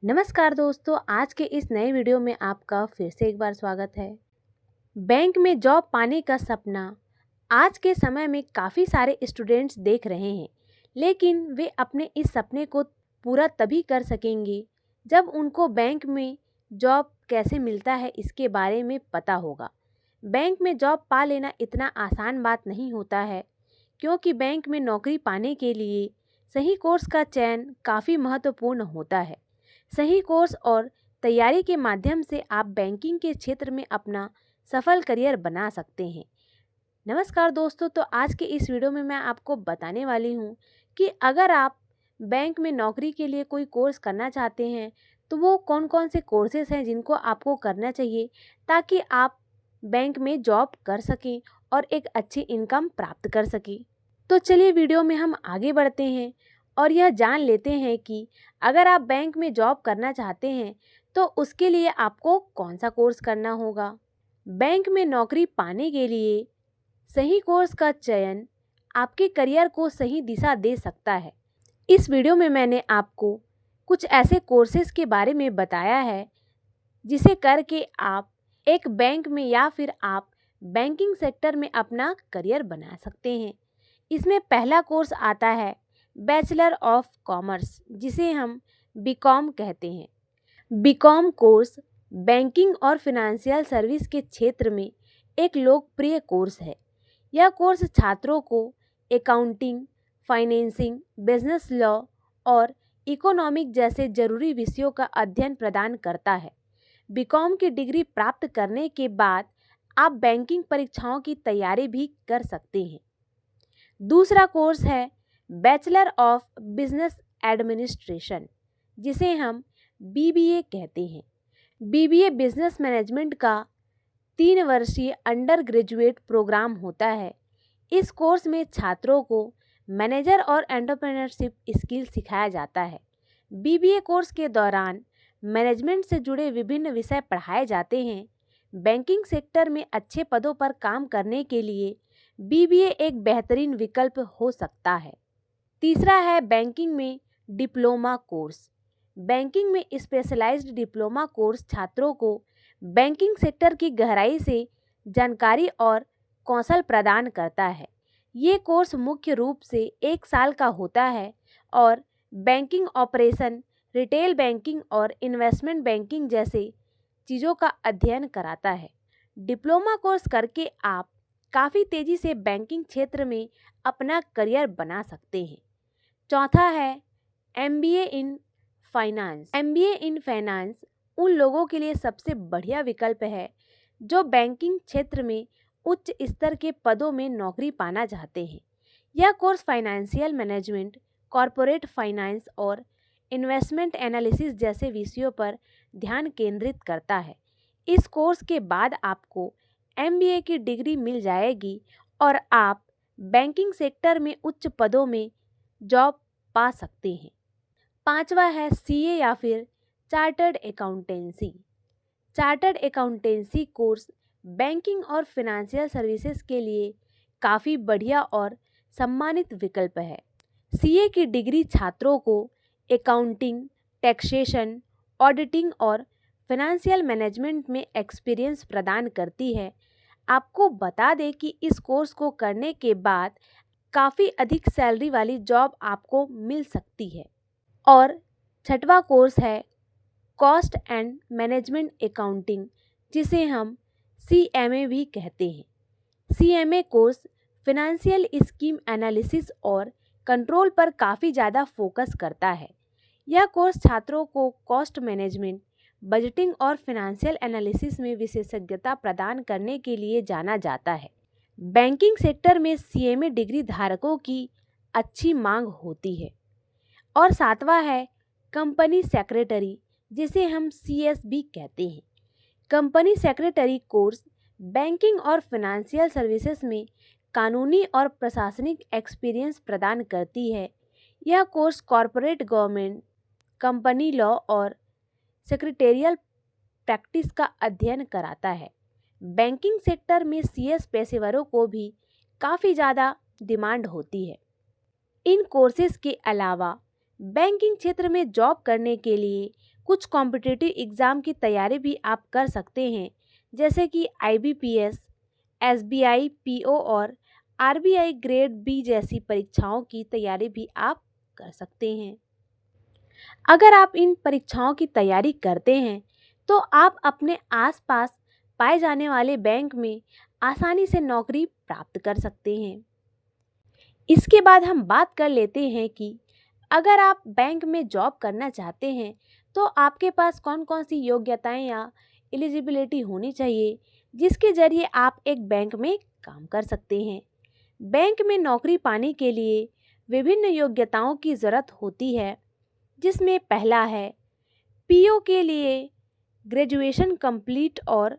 नमस्कार दोस्तों, आज के इस नए वीडियो में आपका फिर से एक बार स्वागत है। बैंक में जॉब पाने का सपना आज के समय में काफ़ी सारे स्टूडेंट्स देख रहे हैं, लेकिन वे अपने इस सपने को पूरा तभी कर सकेंगे जब उनको बैंक में जॉब कैसे मिलता है इसके बारे में पता होगा। बैंक में जॉब पा लेना इतना आसान बात नहीं होता है, क्योंकि बैंक में नौकरी पाने के लिए सही कोर्स का चयन काफ़ी महत्वपूर्ण होता है। सही कोर्स और तैयारी के माध्यम से आप बैंकिंग के क्षेत्र में अपना सफल करियर बना सकते हैं। नमस्कार दोस्तों, तो आज के इस वीडियो में मैं आपको बताने वाली हूँ कि अगर आप बैंक में नौकरी के लिए कोई कोर्स करना चाहते हैं तो वो कौन कौन से कोर्सेज हैं जिनको आपको करना चाहिए ताकि आप बैंक में जॉब कर सकें और एक अच्छी इनकम प्राप्त कर सकें। तो चलिए वीडियो में हम आगे बढ़ते हैं और यह जान लेते हैं कि अगर आप बैंक में जॉब करना चाहते हैं तो उसके लिए आपको कौन सा कोर्स करना होगा। बैंक में नौकरी पाने के लिए सही कोर्स का चयन आपके करियर को सही दिशा दे सकता है। इस वीडियो में मैंने आपको कुछ ऐसे कोर्सेज के बारे में बताया है जिसे करके आप एक बैंक में या फिर आप बैंकिंग सेक्टर में अपना करियर बना सकते हैं। इसमें पहला कोर्स आता है बैचलर ऑफ कॉमर्स, जिसे हम बीकॉम कहते हैं। बीकॉम कोर्स बैंकिंग और फिनेंशियल सर्विस के क्षेत्र में एक लोकप्रिय कोर्स है। यह कोर्स छात्रों को अकाउंटिंग, फाइनेंसिंग, बिजनेस लॉ और इकोनॉमिक जैसे जरूरी विषयों का अध्ययन प्रदान करता है। बीकॉम की डिग्री प्राप्त करने के बाद आप बैंकिंग परीक्षाओं की तैयारी भी कर सकते हैं। दूसरा कोर्स है बैचलर ऑफ बिजनेस एडमिनिस्ट्रेशन, जिसे हम बीबीए कहते हैं। बीबीए बिजनेस मैनेजमेंट का 3 वर्षीय अंडर ग्रेजुएट प्रोग्राम होता है। इस कोर्स में छात्रों को मैनेजर और एंटरप्रेन्योरशिप स्किल सिखाया जाता है। बीबीए कोर्स के दौरान मैनेजमेंट से जुड़े विभिन्न विषय पढ़ाए जाते हैं। बैंकिंग सेक्टर में अच्छे पदों पर काम करने के लिए बीबीए एक बेहतरीन विकल्प हो सकता है। तीसरा है बैंकिंग में डिप्लोमा कोर्स। बैंकिंग में स्पेशलाइज्ड डिप्लोमा कोर्स छात्रों को बैंकिंग सेक्टर की गहराई से जानकारी और कौशल प्रदान करता है। ये कोर्स मुख्य रूप से 1 साल का होता है और बैंकिंग ऑपरेशन, रिटेल बैंकिंग और इन्वेस्टमेंट बैंकिंग जैसे चीज़ों का अध्ययन कराता है। डिप्लोमा कोर्स करके आप काफ़ी तेज़ी से बैंकिंग क्षेत्र में अपना करियर बना सकते हैं। चौथा है MBA in finance. MBA in finance उन लोगों के लिए सबसे बढ़िया विकल्प है जो बैंकिंग क्षेत्र में उच्च स्तर के पदों में नौकरी पाना चाहते हैं। यह course financial management, corporate finance और इन्वेस्टमेंट एनालिसिस जैसे विषयों पर ध्यान केंद्रित करता है। इस कोर्स के बाद आपको एमबीए की डिग्री मिल जाएगी और आप बैंकिंग सेक्टर में उच्च पदों में जॉब पा सकते हैं। पांचवा है सीए या फिर chartered accountancy. Chartered accountancy course banking और फिनेंशियल सर्विसेज के लिए काफ़ी बढ़िया और सम्मानित विकल्प है। सीए की डिग्री छात्रों को अकाउंटिंग, टैक्सेशन, ऑडिटिंग और फिनेंशियल मैनेजमेंट में एक्सपीरियंस प्रदान करती है। आपको बता दें कि इस कोर्स को करने के बाद काफ़ी अधिक सैलरी वाली जॉब आपको मिल सकती है। और छठवां कोर्स है कॉस्ट एंड मैनेजमेंट अकाउंटिंग, जिसे हम सीएमए भी कहते हैं। CMA course financial scheme analysis और कंट्रोल पर काफ़ी ज़्यादा फोकस करता है। यह कोर्स छात्रों को कॉस्ट मैनेजमेंट, बजटिंग और फिनेंशियल एनालिसिस में विशेषज्ञता प्रदान करने के लिए जाना जाता है। बैंकिंग सेक्टर में सीएमए डिग्री धारकों की अच्छी मांग होती है। और सातवां है कंपनी सेक्रेटरी, जिसे हम सीएस भी कहते हैं। कंपनी सेक्रेटरी कोर्स बैंकिंग और फिनेंशियल सर्विसेज में कानूनी और प्रशासनिक एक्सपीरियंस प्रदान करती है। यह course corporate government, company law और सेक्रेटेरियल प्रैक्टिस का अध्ययन कराता है। बैंकिंग सेक्टर में सीएस पेशेवरों को भी काफ़ी ज़्यादा डिमांड होती है। इन कोर्सेज के अलावा बैंकिंग क्षेत्र में जॉब करने के लिए कुछ कॉम्पिटिटिव एग्ज़ाम की तैयारी भी आप कर सकते हैं, जैसे कि IBPS, SBI PO और RBI ग्रेड बी जैसी परीक्षाओं की तैयारी भी आप कर सकते हैं। अगर आप इन परीक्षाओं की तैयारी करते हैं तो आप अपने आसपास पाए जाने वाले बैंक में आसानी से नौकरी प्राप्त कर सकते हैं। इसके बाद हम बात कर लेते हैं कि अगर आप बैंक में जॉब करना चाहते हैं तो आपके पास कौन कौन सी योग्यताएं या एलिजिबिलिटी होनी चाहिए जिसके ज़रिए आप एक बैंक में काम कर सकते हैं। बैंक में नौकरी पाने के लिए विभिन्न योग्यताओं की ज़रूरत होती है, जिसमें पहला है PO के लिए ग्रेजुएशन कंप्लीट और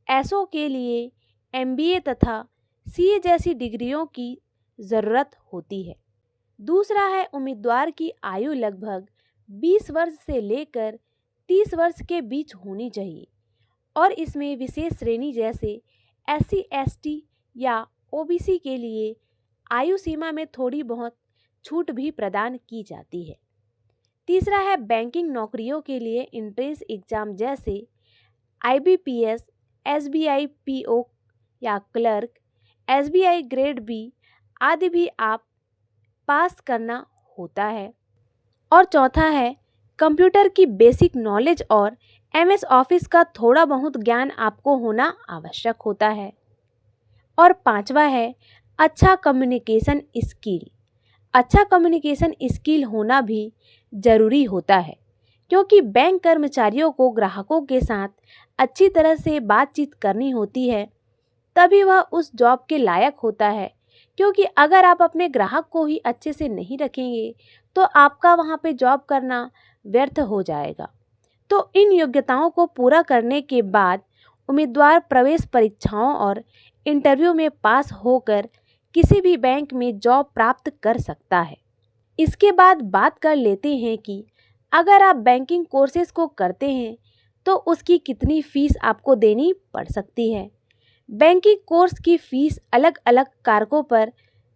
SO के लिए MBA तथा CA जैसी डिग्रियों की ज़रूरत होती है। दूसरा है उम्मीदवार की आयु लगभग 20 वर्ष से लेकर 30 वर्ष के बीच होनी चाहिए और इसमें विशेष श्रेणी जैसे SC ST या OBC के लिए आयु सीमा में थोड़ी बहुत छूट भी प्रदान की जाती है। तीसरा है बैंकिंग नौकरियों के लिए एंट्रेंस एग्ज़ाम जैसे IBPS, SBI PO या क्लर्क, SBI ग्रेड बी आदि भी आप पास करना होता है। और चौथा है कंप्यूटर की बेसिक नॉलेज और MS ऑफिस का थोड़ा बहुत ज्ञान आपको होना आवश्यक होता है। और पांचवा है अच्छा कम्युनिकेशन स्किल। अच्छा कम्युनिकेशन स्किल होना भी ज़रूरी होता है, क्योंकि बैंक कर्मचारियों को ग्राहकों के साथ अच्छी तरह से बातचीत करनी होती है, तभी वह उस जॉब के लायक होता है। क्योंकि अगर आप अपने ग्राहक को ही अच्छे से नहीं रखेंगे तो आपका वहाँ पे जॉब करना व्यर्थ हो जाएगा। तो इन योग्यताओं को पूरा करने के बाद उम्मीदवार प्रवेश परीक्षाओं और इंटरव्यू में पास होकर किसी भी बैंक में जॉब प्राप्त कर सकता है। इसके बाद बात कर लेते हैं कि अगर आप बैंकिंग कोर्सेज को करते हैं तो उसकी कितनी फ़ीस आपको देनी पड़ सकती है। बैंकिंग कोर्स की फ़ीस अलग अलग कारकों पर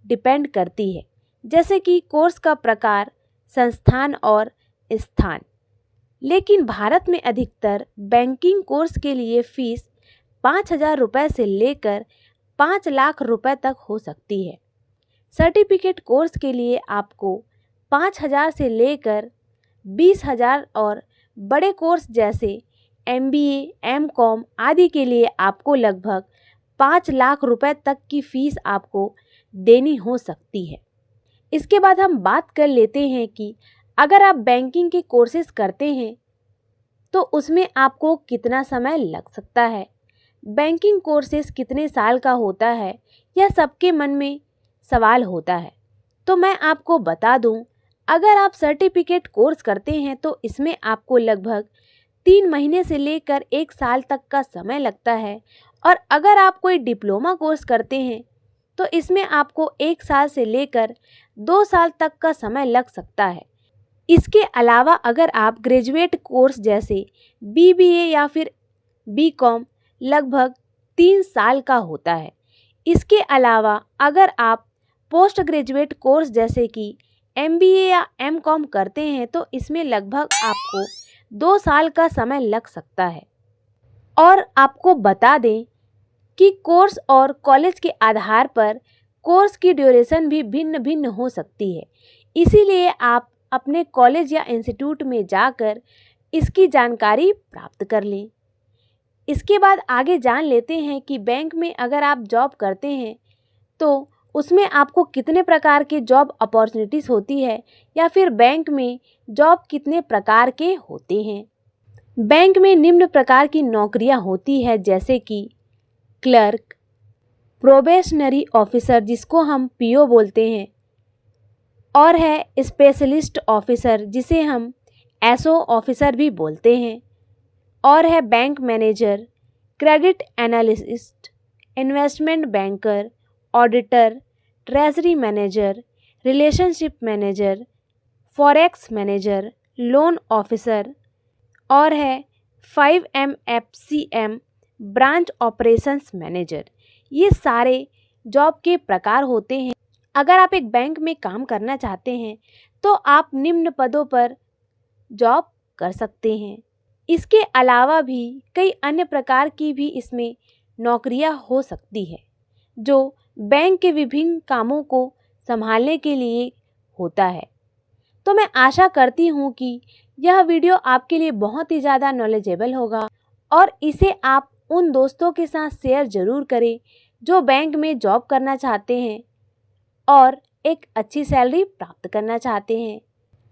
डिपेंड करती है, जैसे कि कोर्स का प्रकार, संस्थान और स्थान। लेकिन भारत में अधिकतर बैंकिंग कोर्स के लिए फ़ीस 5,000 रुपये से लेकर 5 लाख रुपए तक हो सकती है। सर्टिफिकेट कोर्स के लिए आपको 5,000 से लेकर 20,000 और बड़े कोर्स जैसे MBA, MCOM आदि के लिए आपको लगभग 5 लाख रुपए तक की फ़ीस आपको देनी हो सकती है। इसके बाद हम बात कर लेते हैं कि अगर आप बैंकिंग के कोर्सेज करते हैं तो उसमें आपको कितना समय लग सकता है। बैंकिंग कोर्सेज कितने साल का होता है, यह सबके मन में सवाल होता है। तो मैं आपको बता दूं, अगर आप सर्टिफिकेट कोर्स करते हैं तो इसमें आपको लगभग 3 महीने से लेकर 1 साल तक का समय लगता है। और अगर आप कोई डिप्लोमा कोर्स करते हैं तो इसमें आपको 1 साल से लेकर 2 साल तक का समय लग सकता है। इसके अलावा अगर आप ग्रेजुएट कोर्स जैसे BBA या फिर BCom लगभग 3 साल का होता है। इसके अलावा अगर आप पोस्ट ग्रेजुएट कोर्स जैसे कि MBA या MCOM करते हैं तो इसमें लगभग आपको 2 साल का समय लग सकता है। और आपको बता दें कि कोर्स और कॉलेज के आधार पर कोर्स की ड्यूरेशन भी भिन्न भिन्न हो सकती है। इसीलिए आप अपने कॉलेज या इंस्टीट्यूट में जाकर इसकी जानकारी प्राप्त कर लें। इसके बाद आगे जान लेते हैं कि बैंक में अगर आप जॉब करते हैं तो उसमें आपको कितने प्रकार के जॉब अपॉर्चुनिटीज़ होती है या फिर बैंक में जॉब कितने प्रकार के होते हैं। बैंक में निम्न प्रकार की नौकरियां होती है, जैसे कि क्लर्क, प्रोबेशनरी ऑफिसर जिसको हम PO बोलते हैं, और है स्पेशलिस्ट ऑफिसर जिसे हम SO ऑफिसर भी बोलते हैं, और है bank manager, credit analyst, investment banker, auditor, treasury manager, relationship manager, forex manager, loan officer, और है 5MFCM ब्रांच ऑपरेशंस मैनेजर। ये सारे जॉब के प्रकार होते हैं। अगर आप एक बैंक में काम करना चाहते हैं तो आप निम्न पदों पर जॉब कर सकते हैं। इसके अलावा भी कई अन्य प्रकार की भी इसमें नौकरियां हो सकती है जो बैंक के विभिन्न कामों को संभालने के लिए होता है। तो मैं आशा करती हूँ कि यह वीडियो आपके लिए बहुत ही ज़्यादा नॉलेजेबल होगा और इसे आप उन दोस्तों के साथ शेयर ज़रूर करें जो बैंक में जॉब करना चाहते हैं और एक अच्छी सैलरी प्राप्त करना चाहते हैं।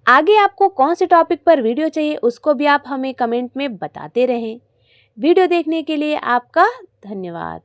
आगे आपको कौन से टॉपिक पर वीडियो चाहिए उसको भी आप हमें कमेंट में बताते रहें। वीडियो देखने के लिए आपका धन्यवाद।